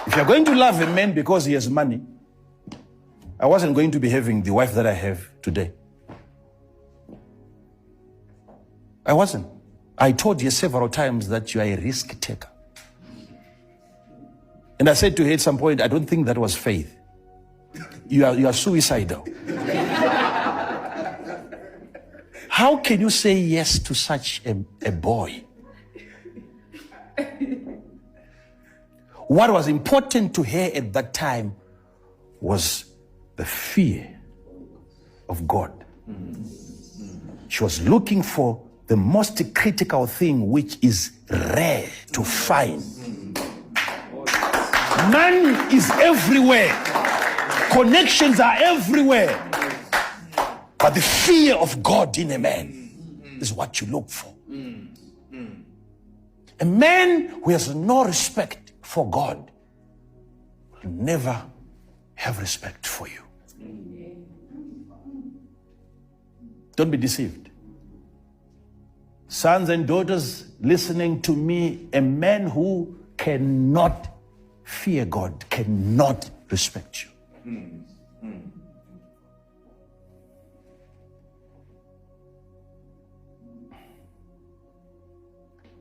If you're going to love a man because he has money, I wasn't going to be having the wife that I have today. I wasn't. I told you several times that you are a risk taker. And I said to her at some point, I don't think that was faith. You are suicidal. How can you say yes to such a boy? What was important to her at that time was the fear of God. She was looking for the most critical thing, which is rare to find. Money is everywhere. Connections are everywhere. But the fear of God in a man is what you look for. A man who has no respect for God will never have respect for you. Don't be deceived. Sons and daughters listening to me, a man who cannot fear God cannot respect you.